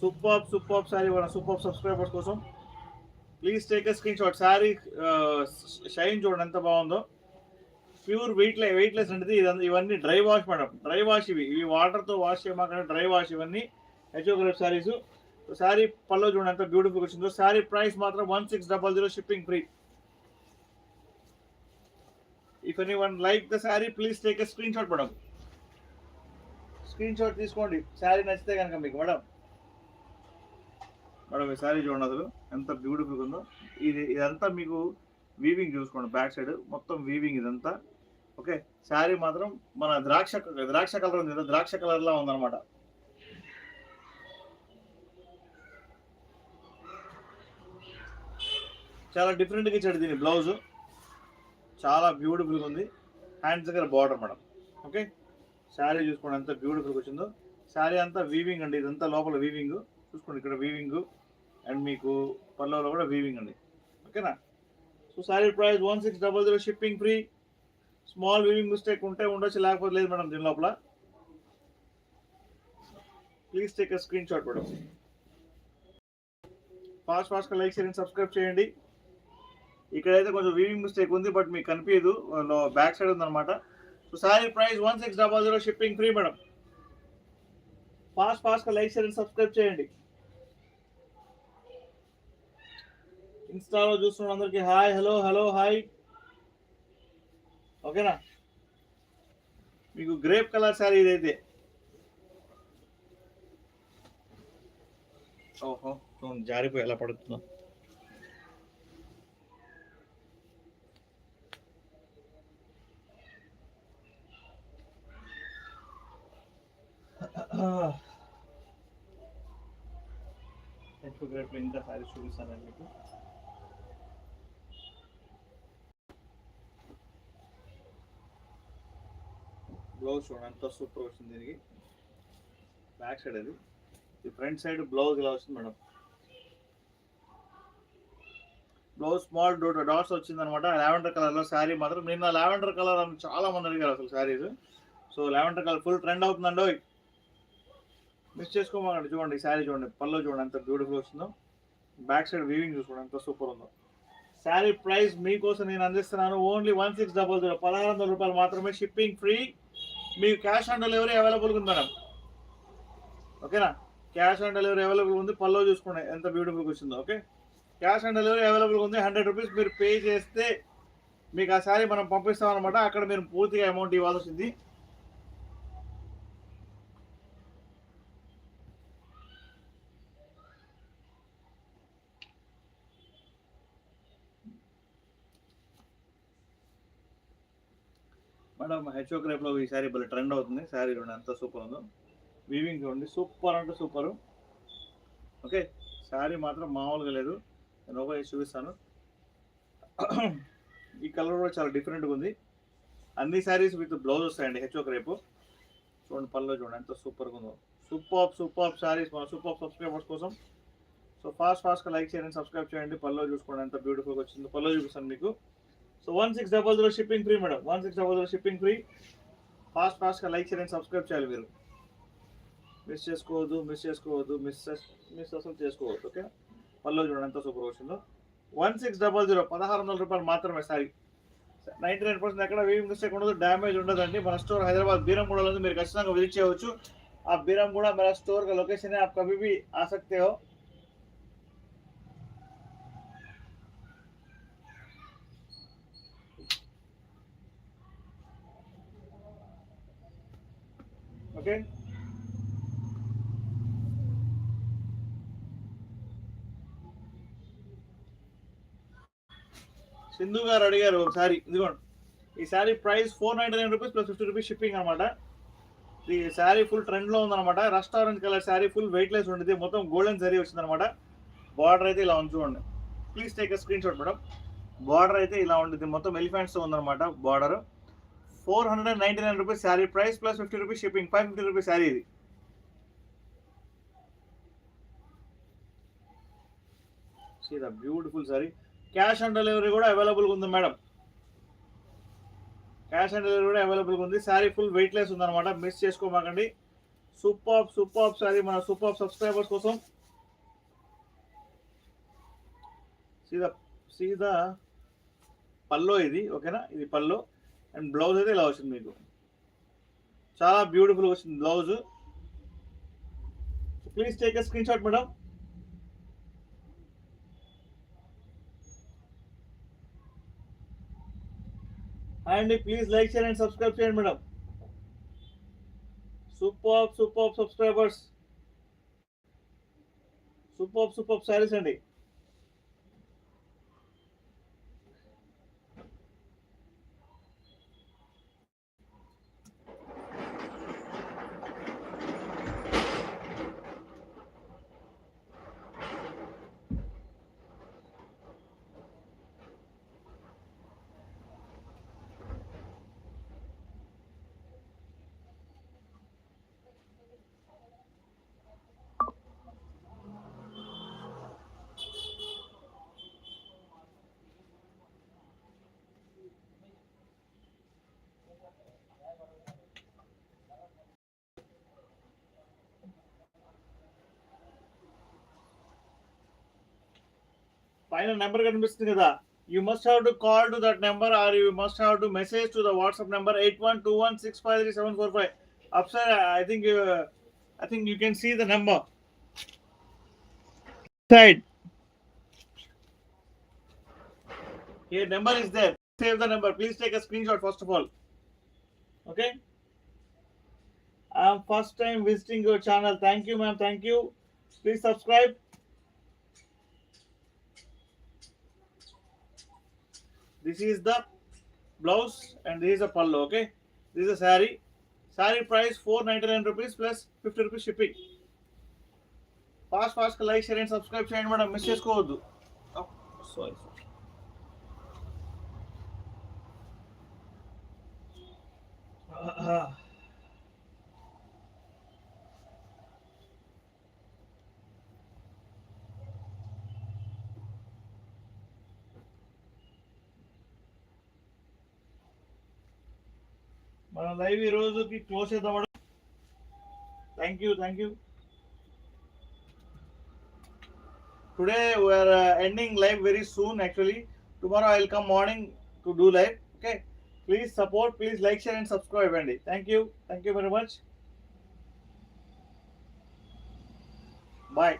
Super sorry మన super subscribers కోసం please take a screen shot. Sorry shine చూడండి ఎంత బాగుందో. ప్యూర్ వెయిట్లెస్ అంటే ఇవన్నీ dry wash madam. Dry wash ఇవి వాటర్తో వాష్ చేయమాకండి, డ్రై వాష్ ఇవన్నీ హెచ్ఓగ్రేప్ సారీస్. సారీ పల్లో చూడండి ఎంత బ్యూటిఫుల్ వచ్చిందో. సారీ ప్రైస్ మాత్రం 1600 shipping free. If anyone like the sorry please take a screenshot madam. Screen shot తీసుకోండి సారీ నచ్చితే కనుక మీకు. మేడం ఈ సారీ చూడండి అసలు ఎంత బ్యూటిఫుల్ ఉందో. ఇదంతా మీకు వీవింగ్ చూసుకోండి, బ్యాక్ సైడ్ మొత్తం వీవింగ్ ఇదంతా. ఓకే, శారీ మాత్రం మన ద్రాక్ష కలర్ ఉంది, ద్రాక్ష కలర్ లా ఉందన్నమాట. చాలా డిఫరెంట్గా ఇచ్చాడు దీని బ్లౌజ్, చాలా బ్యూటిఫుల్గా ఉంది. హ్యాండ్స్ దగ్గర బార్డర్ మేడం. ఓకే, శారీ చూసుకోండి ఎంత బ్యూటిఫుల్గా వచ్చిందో. శారీ అంతా వీవింగ్ అండి, ఇదంతా లోపల వీవింగ్ చూసుకోండి. ఇక్కడ వీవింగ్ అండ్ మీకు పల్లోలో కూడా వీవింగ్ అండి. ఓకేనా. So sari price 1600 shipping free. Small weaving mistake ఉంటే ఉండొచ్చు, లేకపోతే లేదు మేడం దీని లోపల. Please take a screenshot madam. ఫాస్ట్గా లైక్ షేర్ అండ్ సబ్స్క్రైబ్ చేయండి. ఇక్కడైతే కొంచెం వీవింగ్ మిస్టేక్ ఉంది, బట్ మీకు కనిపించదు, బ్యాక్ సైడ్ ఉందన్నమాట. So sari price 1600 shipping free madam. ఫాస్ట్గా లైక్ షేర్ అండ్ సబ్స్క్రైబ్ చేయండి. ఇన్స్టాలో చూస్తున్న అందరికి హాయ్, హలో హాయ్. ఓకేనా. మీకు గ్రేప్ కలర్ శారీ ఇదైతే. ఓహో జారిపోయి ఎలా పడుతుందో. గ్రేప్ ఇంకా శారీ చూపిస్తానండి మీకు. బ్లౌజ్ చూడండి ఎంత సూపర్ వచ్చింది దీనికి. బ్యాక్ సైడ్ అది, ఈ ఫ్రంట్ సైడ్ బ్లౌజ్ ఇలా వస్తుంది మేడం. బ్లౌజ్ స్మాల్ డాట్స్ వచ్చింది అనమాట. లావెండర్ కలర్లో శారీ మాత్రం నిన్న లావెండర్ కలర్ అని చాలా మంది అడిగారు అసలు saris. So lavender colour full trend అవుతుందండి, మిస్ చేసుకోమాకండి. చూడండి ఈ శారీ చూడండి, పల్లో చూడండి ఎంత బ్యూటిఫుల్ వస్తుందో. బ్యాక్ సైడ్ వీవింగ్ చూసుకోండి ఎంత సూపర్ ఉందో. శారీ ప్రైస్ మీకోసం నేను అందిస్తున్నాను ఓన్లీ 1600, 1600 రూపాయలు మాత్రమే, షిప్పింగ్ ఫ్రీ. మీకు క్యాష్ ఆన్ డెలివరీ అవైలబుల్గా ఉంది మేడం. ఓకేనా, క్యాష్ ఆన్ డెలివరీ అవైలబుల్ ఉంది. పల్లో చూసుకోండి ఎంత బ్యూటిఫుల్గా వచ్చిందో. ఓకే, క్యాష్ ఆన్ డెలివరీ అవైలబుల్గా ఉంది. 100 రూపీస్ మీరు పే చేస్తే మీకు ఆ శారీ మనం పంపిస్తాం అనమాట. అక్కడ మీరు పూర్తిగా అమౌంట్ ఇవ్వాల్సింది. మేడం హెచ్ఓగ్రేప్లో ఈ శారీ భలే ట్రెండ్ అవుతుంది. శారీ చూడండి ఎంత సూపర్ ఉందో. వీవింగ్ చూడండి సూపర్ అంటే సూపరు. ఓకే, శారీ మాత్రం మామూలుగా లేదు. నేను ఒక చూపిస్తాను. ఈ కలర్ కూడా చాలా డిఫరెంట్గా ఉంది. అన్ని శారీస్ విత్ బ్లౌజ్ వస్తాయండి హెచ్ఓగ్రేప్. చూడండి పళ్ళు చూడండి ఎంత సూపర్గా ఉందో. సూపర్ శారీస్ మన సూపర్ సబ్స్క్రైబర్స్ కోసం. సో ఫాస్ట్గా లైక్ చేయండి, సబ్స్క్రైబ్ చేయండి. పళ్ళు చూసుకోండి ఎంత బ్యూటిఫుల్గా వచ్చిందో. పళ్ళు చూపిస్తాను మీకు. So 1600 shipping free madam. 1600 shipping free. ఫాస్ట్గా లైక్ చేయండి, సబ్స్క్రైబ్ చేయాలి మీరు. మిస్ చేసుకోవద్దు, మిస్ అసలు చేసుకోవద్దు. ఓకే, పళ్ళు చూడండి ఎంత సూపర్ వచ్చిందో. 1600, 1600 రూపాయలు మాత్రమే సారీ. 99% ఎక్కడ వీవింగ్ మిస్టేక్ ఉండదు, డ్యామేజ్ ఉండదండి. మన స్టోర్ హైదరాబాద్ బీరంగూడలో ఉంది, మీరు ఖచ్చితంగా విజిట్ చేయవచ్చు. ఆ బీరంగూడ मेरा स्टोर का लोकेशन है, आप कभी भी आ सकते हो. ఓకే, సింధు గారు అడిగారు ఒకసారి. ఇదిగోండి ఈ sari price 499 rupees plus 50 rupees shipping అనమాట. ఈ శారీ ఫుల్ ట్రెండ్ లో ఉందన్నమాట. Restaurant colour sari, full weight less ఉండేది, మొత్తం గోల్డెన్ జరీ వచ్చింది అనమాట. బార్డర్ అయితే ఇలా ఉంది చూడండి. Please take a screenshot madam. Border అయితే ఇలా ఉంటుంది, మొత్తం ఎలిఫెంట్స్ ఉందన్నమాట border. 499 rupees sari price plus 50 rupees shipping. 550 rupees sari ఇది. Beautiful sari. Cash on delivery కూడా అవైలబుల్గా ఉంది మేడం. క్యాష్ ఆన్ డెలివరీ కూడా అవైలబుల్గా ఉంది. శారీ ఫుల్ వెయిట్ లెస్ ఉందన్నమాట, మిస్ చేసుకోమాకండి. సూపర్ సారీ మన సూపర్ సబ్స్క్రైబర్స్ కోసం. సీదా పల్లో ఇది, ఓకేనా? ఇది పల్లో అండ్ బ్లౌజ్ అయితే ఇలా వచ్చింది మీకు. చాలా బ్యూటిఫుల్ వచ్చింది blouse. Please take a screenshot madam. And please like share and subscribe చేయండి madam. Super subscribers, super saris అండి. పైన నెంబర్ కనిపిస్తుంది కదా, you must have to call to that number or you must have to message to the WhatsApp number 8121653745. Upside, I think you can see the number. Side. Here number is there. Save the number. Please take a screenshot first of all. Okay. I am first time visiting your channel. Thank you, ma'am. Thank you. Please subscribe. This is the blouse and this is a pallu. Okay, this is a saree. Saree price 499 rupees plus 50 rupees shipping. Fast like, share and subscribe చేయండి madam, miss చేసుకోవద్దు. Sorry మన live ఈ రోజుకి close చేద్దాం madam. Thank you. Today we are ending live very soon. Actually, tomorrow I will come morning to do live. Okay, please support, please like, share and subscribe. Andy, thank you very much. Bye.